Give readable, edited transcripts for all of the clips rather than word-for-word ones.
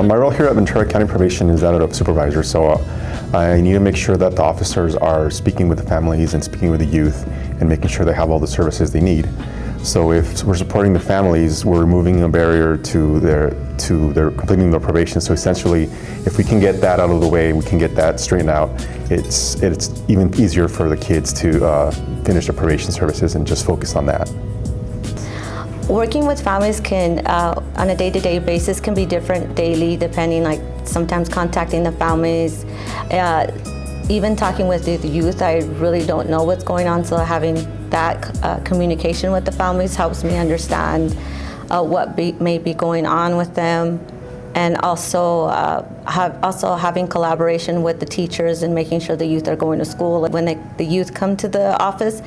My role here at Ventura County Probation is that of supervisor, so I need to make sure that the officers are speaking with the families and speaking with the youth and making sure they have all the services they need. So if we're supporting the families, we're removing a barrier to their completing their probation. So essentially, if we can get that out of the way, we can get that straightened out, it's even easier for the kids to finish their probation services and just focus on that. Working with families can, on a day-to-day basis, can be different daily, depending, like sometimes contacting the families, even talking with the youth. I really don't know what's going on, so having that communication with the families helps me understand what may be going on with them, and also having collaboration with the teachers and making sure the youth are going to school. When the youth come to the office,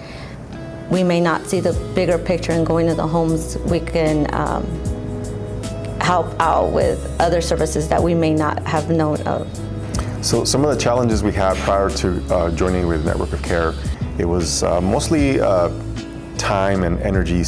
we may not see the bigger picture, and going to the homes, we can help out with other services that we may not have known of. So some of the challenges we had prior to joining with Network of Care, it was mostly time and energy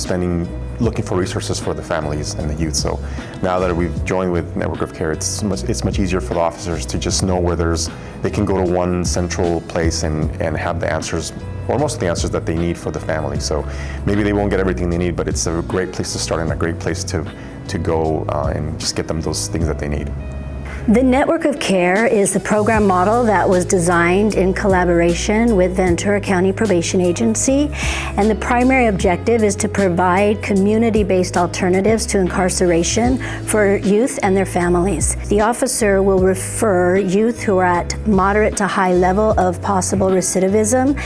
looking for resources for the families and the youth. So now that we've joined with Network of Care, it's much easier for the officers to just know where they can go to one central place and have the answers, or most of the answers that they need for the family. So maybe they won't get everything they need, but it's a great place to start and a great place to go and just get them those things that they need. The Network of Care is the program model that was designed in collaboration with Ventura County Probation Agency, and the primary objective is to provide community-based alternatives to incarceration for youth and their families. The officer will refer youth who are at moderate to high level of possible recidivism.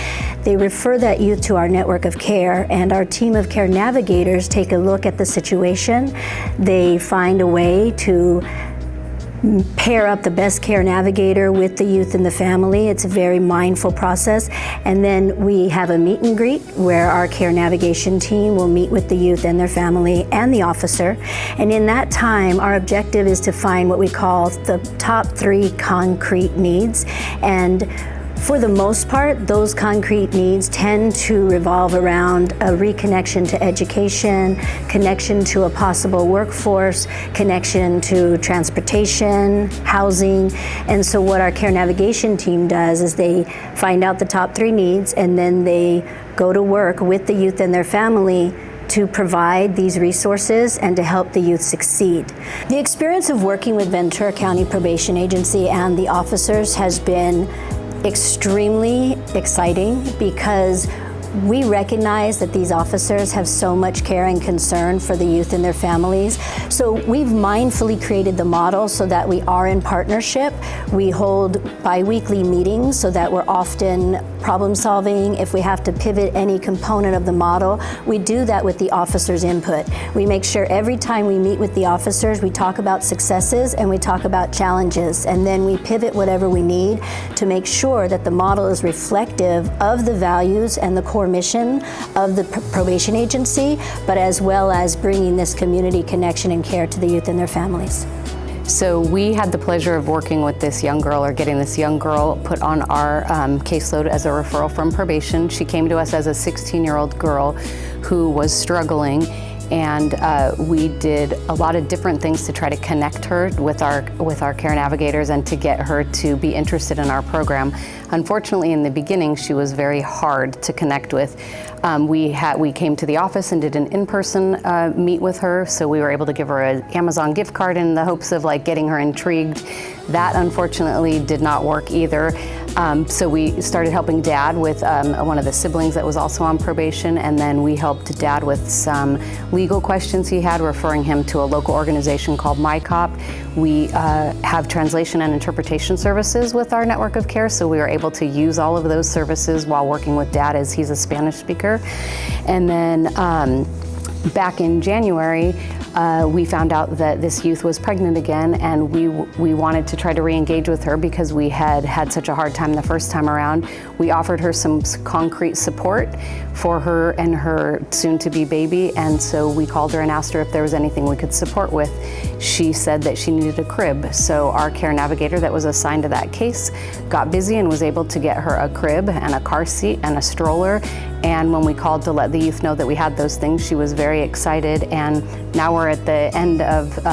They refer that youth to our Network of Care, and our team of care navigators take a look at the situation. They find a way to pair up the best care navigator with the youth and the family. It's a very mindful process. And then we have a meet and greet where our care navigation team will meet with the youth and their family and the officer. And in that time, our objective is to find what we call the top 3 concrete needs. And for the most part, those concrete needs tend to revolve around a reconnection to education, connection to a possible workforce, connection to transportation, housing. And so what our care navigation team does is they find out the top 3 needs, and then they go to work with the youth and their family to provide these resources and to help the youth succeed. The experience of working with Ventura County Probation Agency and the officers has been extremely exciting, because we recognize that these officers have so much care and concern for the youth and their families. So we've mindfully created the model so that we are in partnership. We hold bi-weekly meetings so that we're often problem solving. If we have to pivot any component of the model, we do that with the officers' input. We make sure every time we meet with the officers, we talk about successes and we talk about challenges, and then we pivot whatever we need to make sure that the model is reflective of the values and the core mission of the probation agency, but as well as bringing this community connection and care to the youth and their families. So we had the pleasure of working with this young girl, or getting this young girl put on our caseload as a referral from probation. She came to us as a 16-year-old girl who was struggling, and we did a lot of different things to try to connect her with our care navigators and to get her to be interested in our program. Unfortunately, in the beginning, she was very hard to connect with. We came to the office and did an in-person meet with her, so we were able to give her an Amazon gift card in the hopes of getting her intrigued. That unfortunately did not work either. So we started helping Dad with one of the siblings that was also on probation, and then we helped Dad with some legal questions he had, referring him to a local organization called MyCop. We have translation and interpretation services with our Network of Care, so we were able to use all of those services while working with Dad, as he's a Spanish speaker. And then back in January, we found out that this youth was pregnant again, and we wanted to try to re-engage with her because we had such a hard time the first time around. We offered her some concrete support for her and her soon-to-be baby, and so we called her and asked her if there was anything we could support with. She said that she needed a crib, so our care navigator that was assigned to that case got busy and was able to get her a crib and a car seat and a stroller. And when we called to let the youth know that we had those things, she was very very excited, and now we're at the end of,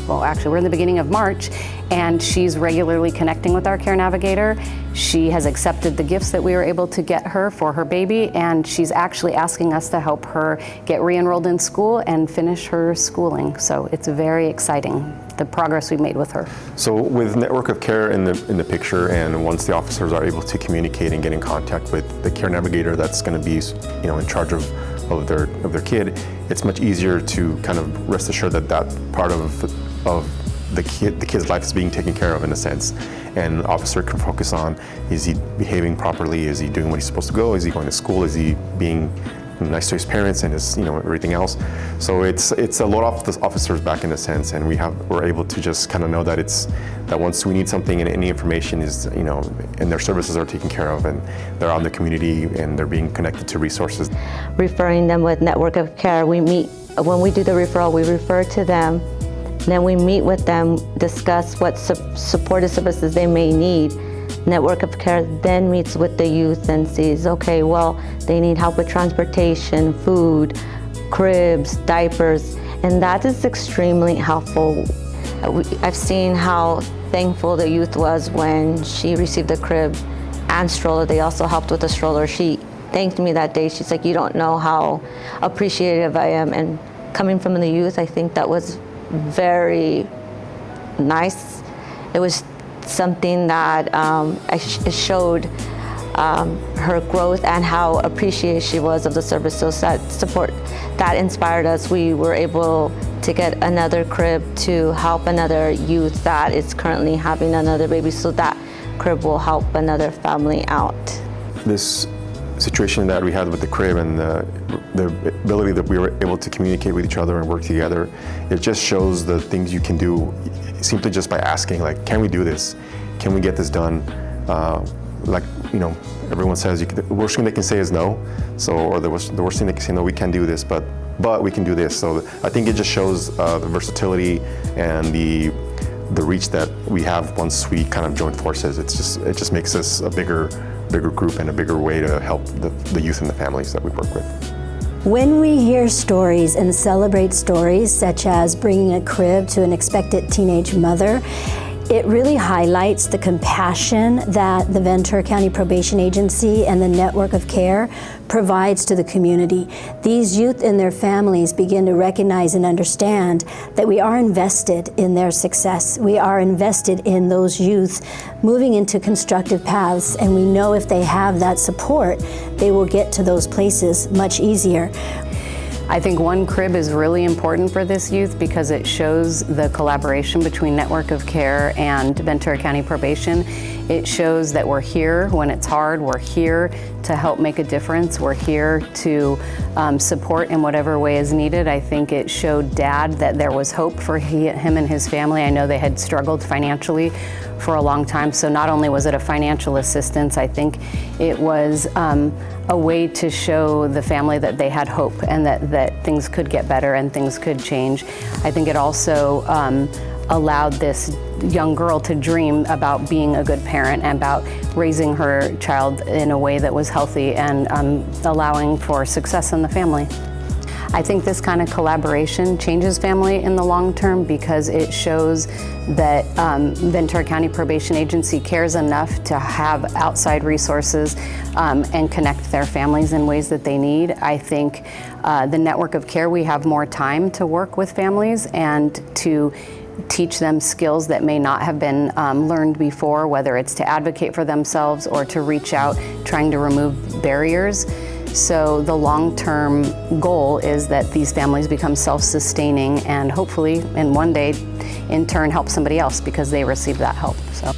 well, actually we're in the beginning of March, and she's regularly connecting with our care navigator. She has accepted the gifts that we were able to get her for her baby, and she's actually asking us to help her get re-enrolled in school and finish her schooling. So it's very exciting, the progress we've made with her. So with Network of Care in the picture, and once the officers are able to communicate and get in contact with the care navigator that's going to be, in charge of their kid, it's much easier to kind of rest assured that that part of the kid's life is being taken care of, in a sense, and the officer can focus on, is he behaving properly, is he doing what he's supposed to go, is he going to school, is he being nice to his parents and his, everything else. So it's a load off the officers back, in a sense, and we're able to just kind of know that that once we need something and any information is, and their services are taken care of, and they're out in the community and they're being connected to resources. Referring them with Network of Care, when we do the referral, we refer to them, then we meet with them, discuss what supportive services they may need. Network of Care then meets with the youth and sees, okay, well, they need help with transportation, food, cribs, diapers, and that is extremely helpful. I've seen how thankful the youth was when she received a crib and stroller. They also helped with the stroller. She thanked me that day. She's like, you don't know how appreciative I am. And coming from the youth, I think that was very nice. It was something that it showed her growth and how appreciative she was of the service. So that support, that inspired us. We were able to get another crib to help another youth that is currently having another baby, so that crib will help another family out. This Situation that we had with the crib and the ability that we were able to communicate with each other and work together, it just shows the things you can do simply just by asking, like, can we do this? Can we get this done? Everyone says the worst thing they can say is no. So, or the worst thing they can say, no, we can't do this, but we can do this. So I think it just shows the versatility and the reach that we have once we kind of join forces. It just makes us a bigger group and a bigger way to help the youth and the families that we work with. When we hear stories and celebrate stories such as bringing a crib to an expectant teenage mother, it really highlights the compassion that the Ventura County Probation Agency and the Network of Care provides to the community. These youth and their families begin to recognize and understand that we are invested in their success. We are invested in those youth moving into constructive paths, and we know if they have that support, they will get to those places much easier. I think one crib is really important for this youth because it shows the collaboration between Network of Care and Ventura County Probation. It shows that we're here when it's hard. We're here to help make a difference. We're here to support in whatever way is needed. I think it showed Dad that there was hope for him and his family. I know they had struggled financially for a long time, so not only was it a financial assistance, I think it was a way to show the family that they had hope and that things could get better and things could change. I think it also allowed this young girl to dream about being a good parent and about raising her child in a way that was healthy and allowing for success in the family. I think this kind of collaboration changes family in the long term because it shows that Ventura County Probation Agency cares enough to have outside resources and connect their families in ways that they need. I think the Network of Care, we have more time to work with families and to teach them skills that may not have been learned before, whether it's to advocate for themselves or to reach out, trying to remove barriers. So the long-term goal is that these families become self-sustaining and hopefully in one day in turn help somebody else because they receive that help. So.